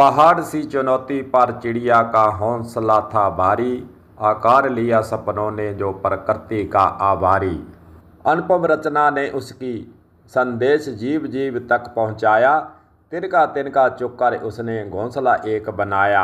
पहाड़ सी चुनौती पर चिड़िया का हौसला था भारी, आकार लिया सपनों ने जो प्रकृति का आभारी। अनुपम रचना ने उसकी संदेश जीव जीव तक पहुंचाया, तिनका तिनका चुककर उसने घोंसला एक बनाया।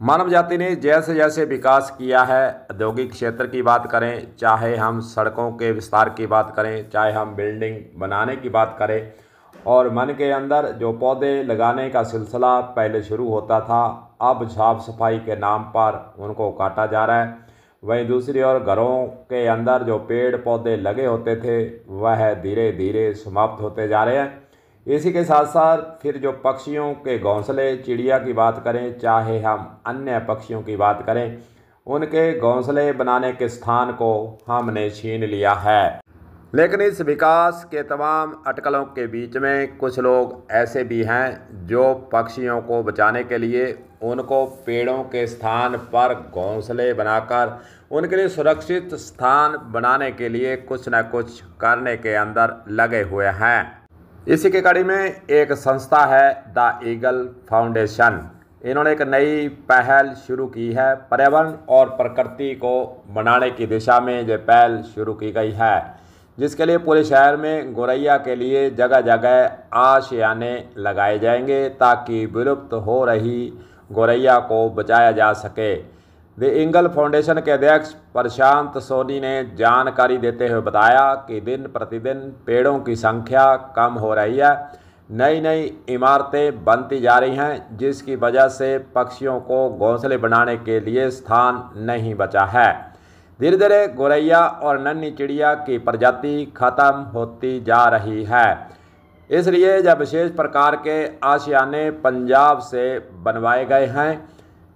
मानव जाति ने जैसे जैसे विकास किया है, औद्योगिक क्षेत्र की बात करें, चाहे हम सड़कों के विस्तार की बात करें, चाहे हम बिल्डिंग बनाने की बात करें, और मन के अंदर जो पौधे लगाने का सिलसिला पहले शुरू होता था, अब साफ सफाई के नाम पर उनको काटा जा रहा है। वहीं दूसरी ओर घरों के अंदर जो पेड़ पौधे लगे होते थे वह धीरे धीरे समाप्त होते जा रहे हैं। इसी के साथ साथ फिर जो पक्षियों के घोंसले, चिड़िया की बात करें, चाहे हम अन्य पक्षियों की बात करें, उनके घोंसले बनाने के स्थान को हमने छीन लिया है। लेकिन इस विकास के तमाम अटकलों के बीच में कुछ लोग ऐसे भी हैं जो पक्षियों को बचाने के लिए उनको पेड़ों के स्थान पर घोंसले बनाकर उनके लिए सुरक्षित स्थान बनाने के लिए कुछ न कुछ करने के अंदर लगे हुए हैं। इसी की कड़ी में एक संस्था है द ईगल फाउंडेशन। इन्होंने एक नई पहल शुरू की है। पर्यावरण और प्रकृति को बनाने की दिशा में ये पहल शुरू की गई है, जिसके लिए पूरे शहर में गौरैया के लिए जगह जगह आशियाने लगाए जाएंगे ताकि विलुप्त हो रही गौरैया को बचाया जा सके। द ईगल फाउंडेशन के अध्यक्ष प्रशांत सोनी ने जानकारी देते हुए बताया कि दिन प्रतिदिन पेड़ों की संख्या कम हो रही है, नई नई इमारतें बनती जा रही हैं, जिसकी वजह से पक्षियों को घोंसले बनाने के लिए स्थान नहीं बचा है। धीरे धीरे गौरैया और नन्ही चिड़िया की प्रजाति खत्म होती जा रही है। इसलिए जब विशेष प्रकार के आशियाने पंजाब से बनवाए गए हैं,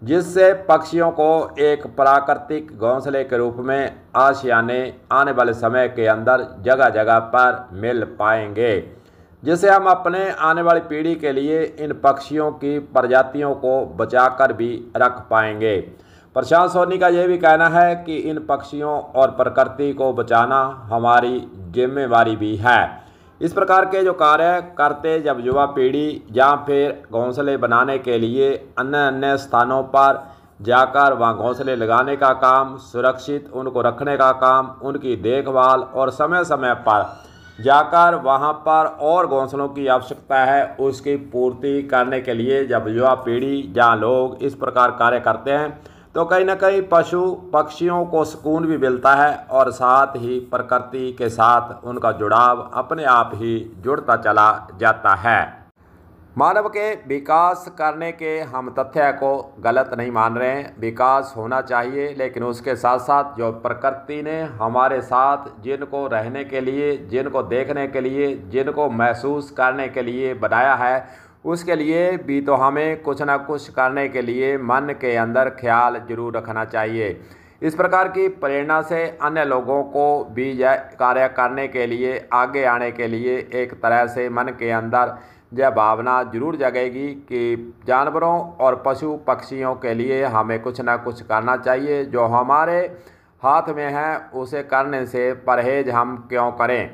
जिससे पक्षियों को एक प्राकृतिक घोंसले के रूप में आशियाने आने वाले समय के अंदर जगह जगह पर मिल पाएंगे, जिससे हम अपने आने वाली पीढ़ी के लिए इन पक्षियों की प्रजातियों को बचाकर भी रख पाएंगे। प्रशांत सोनी का यह भी कहना है कि इन पक्षियों और प्रकृति को बचाना हमारी जिम्मेवारी भी है। इस प्रकार के जो कार्य करते जब युवा पीढ़ी या फिर घोंसले बनाने के लिए अन्य अन्य स्थानों पर जाकर वहाँ घोंसले लगाने का काम, सुरक्षित उनको रखने का काम, उनकी देखभाल और समय समय पर जाकर वहाँ पर और घोंसलों की आवश्यकता है उसकी पूर्ति करने के लिए जब युवा पीढ़ी या लोग इस प्रकार कार्य करते हैं तो कहीं ना कहीं पशु पक्षियों को सुकून भी मिलता है और साथ ही प्रकृति के साथ उनका जुड़ाव अपने आप ही जुड़ता चला जाता है। मानव के विकास करने के हम तथ्य को गलत नहीं मान रहे हैं, विकास होना चाहिए, लेकिन उसके साथ साथ जो प्रकृति ने हमारे साथ जिनको रहने के लिए, जिनको देखने के लिए, जिनको महसूस करने के लिए बनाया है, उसके लिए भी तो हमें कुछ ना कुछ करने के लिए मन के अंदर ख्याल जरूर रखना चाहिए। इस प्रकार की प्रेरणा से अन्य लोगों को भी यह कार्य करने के लिए, आगे आने के लिए एक तरह से मन के अंदर यह भावना जरूर जगेगी कि जानवरों और पशु पक्षियों के लिए हमें कुछ ना कुछ करना चाहिए। जो हमारे हाथ में है उसे करने से परहेज हम क्यों करें।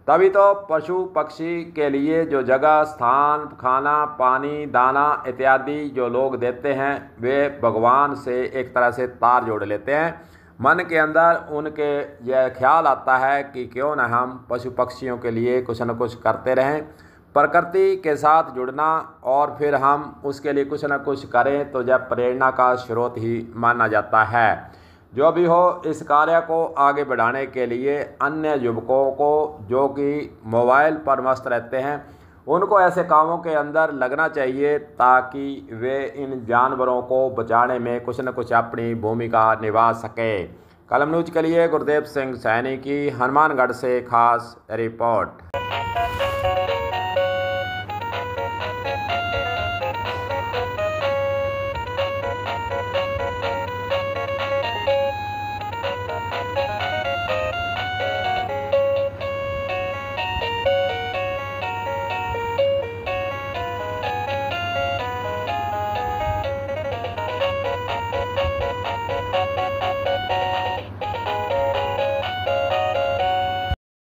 तभी तो पशु पक्षी के लिए जो जगह, स्थान, खाना, पानी, दाना इत्यादि जो लोग देते हैं वे भगवान से एक तरह से तार जोड़ लेते हैं। मन के अंदर उनके यह ख्याल आता है कि क्यों न हम पशु पक्षियों के लिए कुछ न कुछ करते रहें। प्रकृति के साथ जुड़ना और फिर हम उसके लिए कुछ न कुछ करें तो यह प्रेरणा का स्रोत ही माना जाता है। जो भी हो, इस कार्य को आगे बढ़ाने के लिए अन्य युवकों को जो कि मोबाइल पर मस्त रहते हैं उनको ऐसे कामों के अंदर लगना चाहिए ताकि वे इन जानवरों को बचाने में कुछ न कुछ अपनी भूमिका निभा सके। कलम न्यूज के लिए गुरदेव सिंह सैनी की हनुमानगढ़ से खास रिपोर्ट।